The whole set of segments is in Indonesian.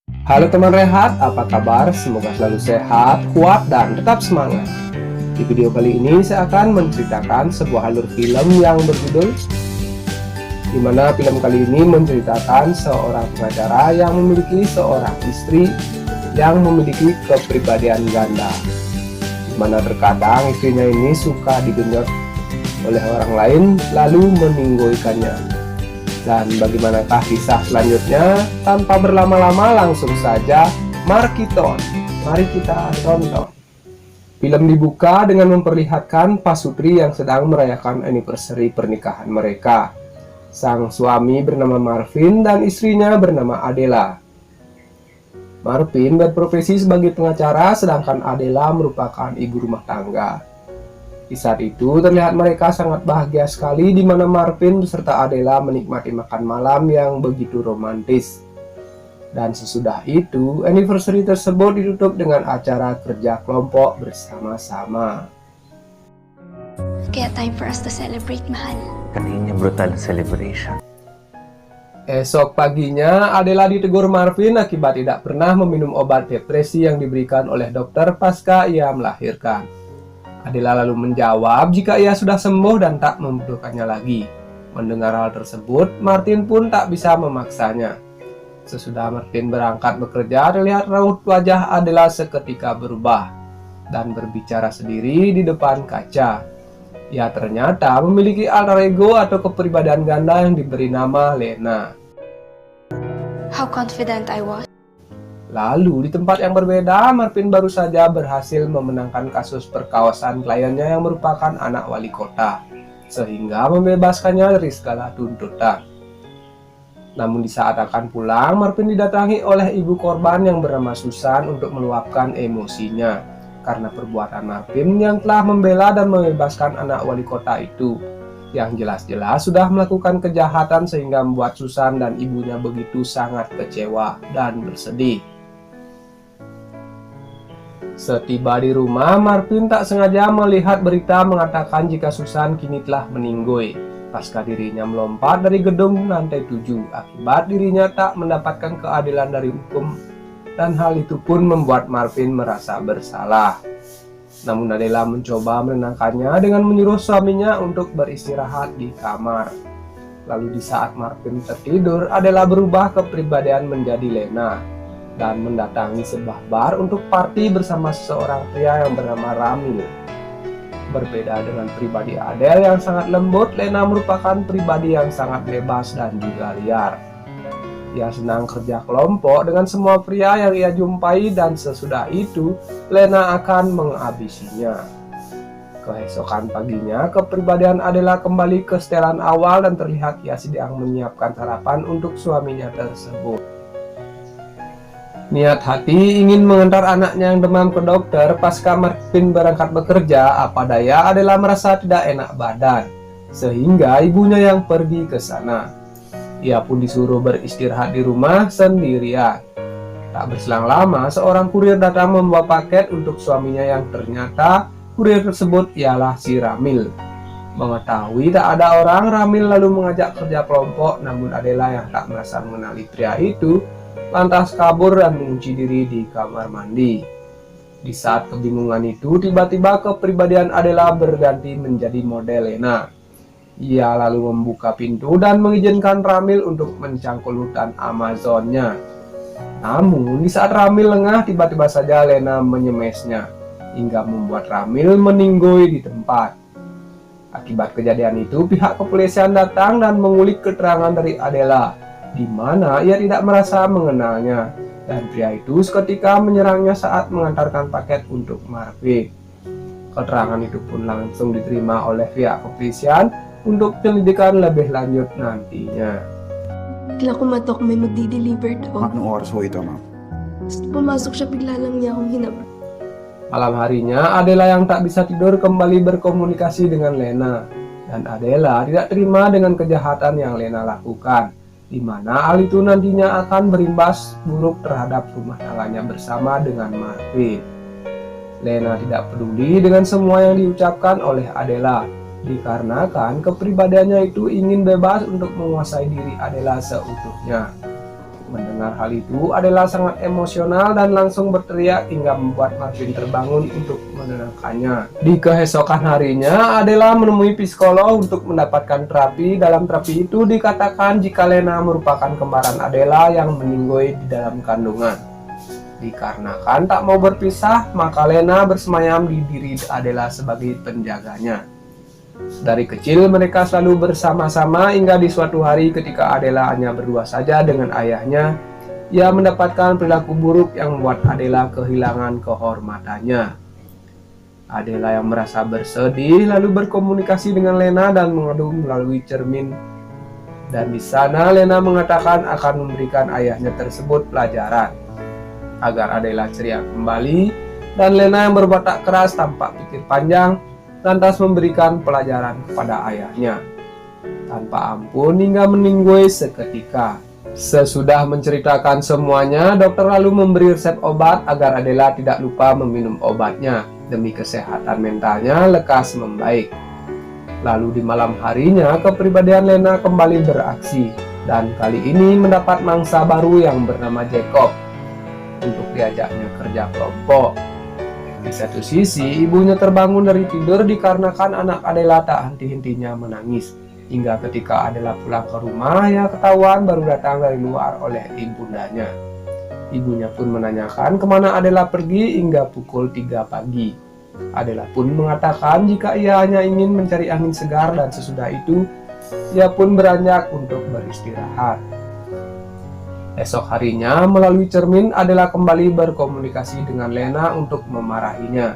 Halo teman Rehat, apa kabar? Semoga selalu sehat, kuat, dan tetap semangat. Di video kali ini saya akan menceritakan sebuah alur film yang berjudul di mana film kali ini menceritakan seorang pengacara yang memiliki seorang istri yang memiliki kepribadian ganda, di mana terkadang istrinya ini suka digenjot oleh orang lain lalu meninggoikannya. Dan bagaimanakah kisah selanjutnya? Tanpa berlama-lama langsung saja mari kita tonton. Film dibuka dengan memperlihatkan Pasutri yang sedang merayakan anniversary pernikahan mereka. Sang suami bernama Marvin dan istrinya bernama Adela. Marvin berprofesi sebagai pengacara sedangkan Adela merupakan ibu rumah tangga. Di saat itu terlihat mereka sangat bahagia sekali di mana Marvin beserta Adela menikmati makan malam yang begitu romantis. Dan sesudah itu, anniversary tersebut ditutup dengan acara kerja kelompok bersama-sama. Kaya time for us to celebrate, mahal. Kanina brutal celebration. Esok paginya, Adela ditegur Marvin akibat tidak pernah meminum obat depresi yang diberikan oleh dokter pasca ia melahirkan. Adela lalu menjawab jika ia sudah sembuh dan tak membutuhkannya lagi. Mendengar hal tersebut, Martin pun tak bisa memaksanya. Sesudah Martin berangkat bekerja, terlihat raut wajah Adela seketika berubah dan berbicara sendiri di depan kaca. Ia ternyata memiliki alter ego atau kepribadian ganda yang diberi nama Lena. How confident I was. Lalu di tempat yang berbeda, Marvin baru saja berhasil memenangkan kasus perkawasan kliennya yang merupakan anak wali kota, sehingga membebaskannya dari segala tuntutan. Namun di saat akan pulang, Marvin didatangi oleh ibu korban yang bernama Susan untuk meluapkan emosinya karena perbuatan Marvin yang telah membela dan membebaskan anak wali kota itu, yang jelas-jelas sudah melakukan kejahatan sehingga membuat Susan dan ibunya begitu sangat kecewa dan bersedih. Setiba di rumah, Marvin tak sengaja melihat berita mengatakan jika Susan kini telah meninggoy pasca dirinya melompat dari gedung lantai 7 akibat dirinya tak mendapatkan keadilan dari hukum, dan hal itu pun membuat Marvin merasa bersalah. Namun Adela mencoba menenangkannya dengan menyuruh suaminya untuk beristirahat di kamar. Lalu di saat Marvin tertidur, Adela berubah kepribadian menjadi Lena dan mendatangi sebuah bar untuk party bersama seseorang pria yang bernama Ramil. Berbeda dengan pribadi Adele yang sangat lembut, Lena merupakan pribadi yang sangat bebas dan juga liar. Ia senang kerja kelompok dengan semua pria yang ia jumpai dan sesudah itu Lena akan menghabisinya. Keesokan paginya, kepribadian Adela kembali ke setelan awal dan terlihat ia sedang menyiapkan sarapan untuk suaminya tersebut. Niat hati ingin mengantar anaknya yang demam ke dokter pasca Marvin berangkat bekerja, apa daya Adela merasa tidak enak badan, sehingga ibunya yang pergi ke sana. Ia pun disuruh beristirahat di rumah sendirian. Tak berselang lama, seorang kurir datang membawa paket untuk suaminya yang ternyata kurir tersebut ialah si Ramil. Mengetahui tak ada orang, Ramil lalu mengajak kerja kelompok, namun Adela yang tak merasa mengenali pria itu lantas kabur dan mengunci diri di kamar mandi. Di saat kebingungan itu, tiba-tiba kepribadian Adela berganti menjadi model Lena. Ia lalu membuka pintu dan mengizinkan Ramil untuk mencangkul hutan Amazonnya. Namun di saat Ramil lengah, tiba-tiba saja Lena menyemesnya hingga membuat Ramil meninggoy di tempat. Akibat kejadian itu, pihak kepolisian datang dan mengulik keterangan dari Adela, di mana ia tidak merasa mengenalnya, dan pria itu seketika menyerangnya saat mengantarkan paket untuk Marvin. Keterangan itu pun langsung diterima oleh pihak kepolisian untuk penyelidikan lebih lanjut nantinya. Bigla kumatok may magdi-deliver daw. Anong oras ho ito, ma'am? Pumasok siya, bigla lang niya akong hinabak. Malam harinya, Adela yang tak bisa tidur kembali berkomunikasi dengan Lena, dan Adela tidak terima dengan kejahatan yang Lena lakukan, di mana hal itu nantinya akan berimbas buruk terhadap rumah tangganya bersama dengan Marvin. Lena tidak peduli dengan semua yang diucapkan oleh Adela, dikarenakan kepribadiannya itu ingin bebas untuk menguasai diri Adela seutuhnya. Mendengar hal itu, Adela sangat emosional dan langsung berteriak hingga membuat Marvin terbangun untuk menenangkannya. Di keesokan harinya, Adela menemui psikolog untuk mendapatkan terapi. Dalam terapi itu dikatakan jika Lena merupakan kembaran Adela yang meninggoy di dalam kandungan. Dikarenakan tak mau berpisah, maka Lena bersemayam di diri Adela sebagai penjaganya. Dari kecil mereka selalu bersama-sama hingga di suatu hari ketika Adela hanya berdua saja dengan ayahnya, ia mendapatkan perilaku buruk yang membuat Adela kehilangan kehormatannya. Adela yang merasa bersedih lalu berkomunikasi dengan Lena dan mengadu melalui cermin. Dan di sana Lena mengatakan akan memberikan ayahnya tersebut pelajaran agar Adela ceria kembali, dan Lena yang berwatak keras tanpa pikir panjang lantas memberikan pelajaran kepada ayahnya tanpa ampun hingga meninggoy seketika. Sesudah menceritakan semuanya, dokter lalu memberi resep obat agar Adela tidak lupa meminum obatnya demi kesehatan mentalnya lekas membaik. Lalu di malam harinya, kepribadian Lena kembali beraksi dan kali ini mendapat mangsa baru yang bernama Jacob untuk diajaknya kerja kelompok. Di satu sisi, ibunya terbangun dari tidur dikarenakan anak Adela tak henti-hentinya menangis. Hingga ketika Adela pulang ke rumah, ia ketahuan baru datang dari luar oleh ibundanya. Ibunya pun menanyakan kemana Adela pergi hingga pukul 3 pagi. Adela pun mengatakan jika ia hanya ingin mencari angin segar dan sesudah itu, ia pun beranjak untuk beristirahat. Esok harinya, melalui cermin, Adela kembali berkomunikasi dengan Lena untuk memarahinya.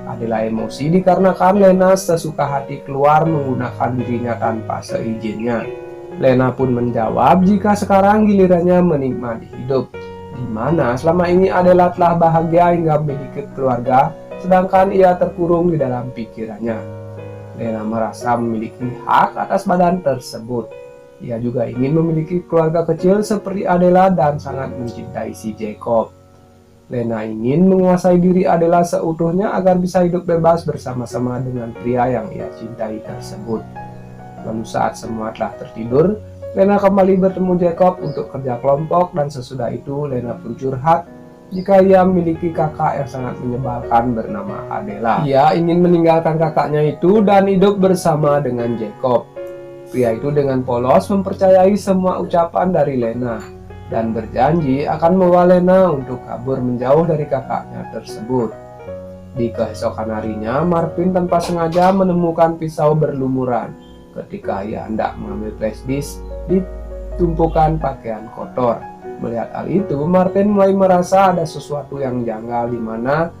Adela emosi dikarenakan Lena sesuka hati keluar menggunakan dirinya tanpa seizinnya. Lena pun menjawab jika sekarang gilirannya menikmati hidup, di mana selama ini Adela telah bahagia hingga memiliki keluarga, sedangkan ia terkurung di dalam pikirannya. Lena merasa memiliki hak atas badan tersebut. Ia juga ingin memiliki keluarga kecil seperti Adela dan sangat mencintai si Jacob. Lena ingin menguasai diri Adela seutuhnya agar bisa hidup bebas bersama-sama dengan pria yang ia cintai tersebut. Lalu saat semua telah tertidur, Lena kembali bertemu Jacob untuk kerja kelompok dan sesudah itu Lena pun curhat jika ia memiliki kakak yang sangat menyebalkan bernama Adela. Ia ingin meninggalkan kakaknya itu dan hidup bersama dengan Jacob. Pria itu dengan polos mempercayai semua ucapan dari Lena dan berjanji akan membawa Lena untuk kabur menjauh dari kakaknya tersebut. Di keesokan harinya, Marvin tanpa sengaja menemukan pisau berlumuran ketika ia hendak mengambil flashdisk di tumpukan pakaian kotor. Melihat hal itu, Marvin mulai merasa ada sesuatu yang janggal di mana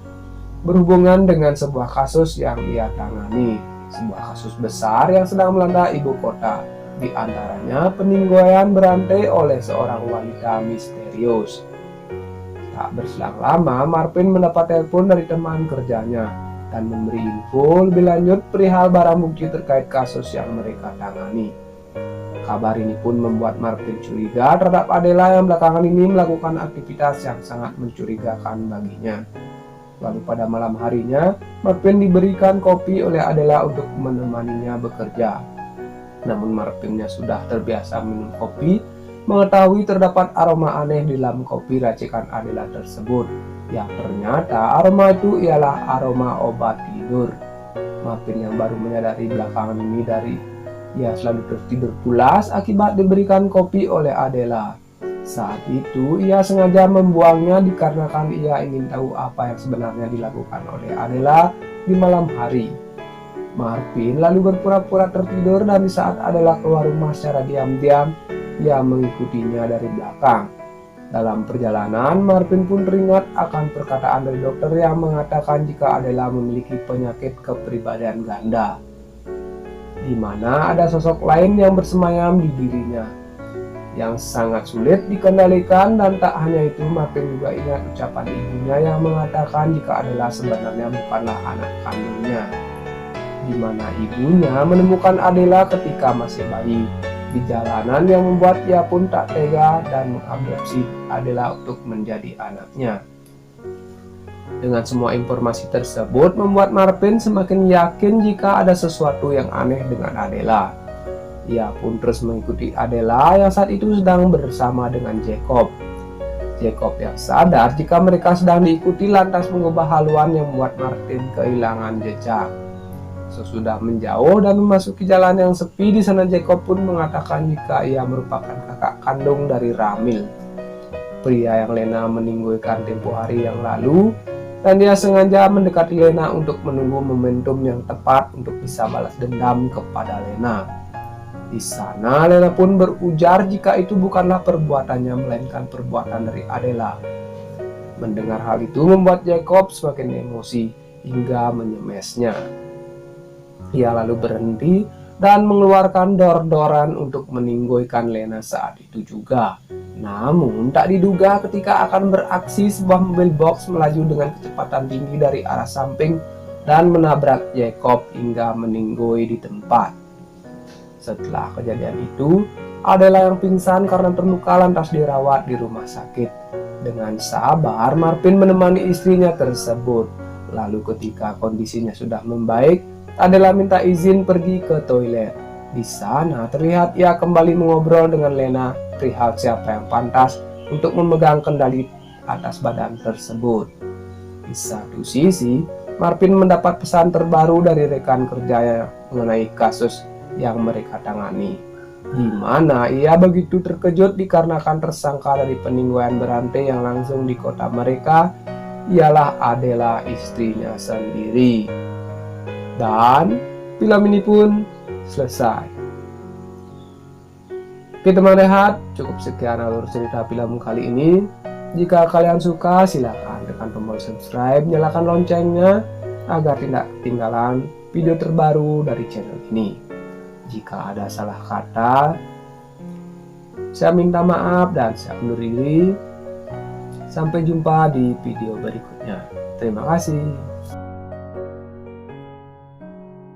berhubungan dengan sebuah kasus yang ia tangani. Sebuah kasus besar yang sedang melanda ibu kota, di antaranya peninggoyan berantai oleh seorang wanita misterius. Tak berselang lama, Marvin mendapat telepon dari teman kerjanya dan memberi info lebih lanjut perihal barang bukti terkait kasus yang mereka tangani. Kabar ini pun membuat Marvin curiga terhadap Adela yang belakangan ini melakukan aktivitas yang sangat mencurigakan baginya. Lalu pada malam harinya, Marvin diberikan kopi oleh Adela untuk menemaninya bekerja. Namun Marvinnya sudah terbiasa minum kopi, mengetahui terdapat aroma aneh di dalam kopi racikan Adela tersebut. Yang ternyata aroma itu ialah aroma obat tidur. Marvin yang baru menyadari belakangan ini dari ia selalu tertidur pulas akibat diberikan kopi oleh Adela. Saat itu ia sengaja membuangnya dikarenakan ia ingin tahu apa yang sebenarnya dilakukan oleh Adela di malam hari. Marvin lalu berpura-pura tertidur dan di saat Adela keluar rumah secara diam-diam, ia mengikutinya dari belakang. Dalam perjalanan, Marvin pun teringat akan perkataan dari dokter yang mengatakan jika Adela memiliki penyakit kepribadian ganda, di mana ada sosok lain yang bersemayam di dirinya yang sangat sulit dikendalikan. Dan tak hanya itu, Marvin juga ingat ucapan ibunya yang mengatakan jika Adela sebenarnya bukanlah anak kandungnya, di mana ibunya menemukan Adela ketika masih bayi di jalanan yang membuat ia pun tak tega dan mengadopsi Adela untuk menjadi anaknya. Dengan semua informasi tersebut membuat Marvin semakin yakin jika ada sesuatu yang aneh dengan Adela. Ia pun terus mengikuti Adela yang saat itu sedang bersama dengan Jacob. Jacob yang sadar jika mereka sedang diikuti lantas mengubah haluan yang membuat Martin kehilangan jejak. Sesudah menjauh dan memasuki jalan yang sepi, di sana Jacob pun mengatakan jika ia merupakan kakak kandung dari Ramil, pria yang Lena meninggalkan tempo hari yang lalu, dan dia sengaja mendekati Lena untuk menunggu momentum yang tepat untuk bisa balas dendam kepada Lena. Di sana Lena pun berujar jika itu bukanlah perbuatannya melainkan perbuatan dari Adela. Mendengar hal itu membuat Jacob semakin emosi hingga menyemesnya. Ia lalu berhenti dan mengeluarkan dor-doran untuk meninggoikan Lena saat itu juga. Namun tak diduga ketika akan beraksi, sebuah mobil box melaju dengan kecepatan tinggi dari arah samping dan menabrak Jacob hingga meninggoy di tempat. Setelah kejadian itu, Adela yang pingsan karena terluka lantas dirawat di rumah sakit. Dengan sabar, Marvin menemani istrinya tersebut. Lalu ketika kondisinya sudah membaik, Adela minta izin pergi ke toilet. Di sana terlihat ia kembali mengobrol dengan Lena perihal siapa yang pantas untuk memegang kendali atas badan tersebut. Di satu sisi, Marvin mendapat pesan terbaru dari rekan kerjanya mengenai kasus yang mereka tangani, di mana ia begitu terkejut dikarenakan tersangka dari peninggalan berantai yang langsung di kota mereka ialah Adela, istrinya sendiri. Dan film ini pun selesai. Oke teman rehat, cukup sekian alur cerita film kali ini. Jika kalian suka, silakan tekan tombol subscribe, nyalakan loncengnya agar tidak ketinggalan video terbaru dari channel ini. Jika ada salah kata, saya minta maaf dan saya undur diri. Sampai jumpa di video berikutnya. Terima kasih.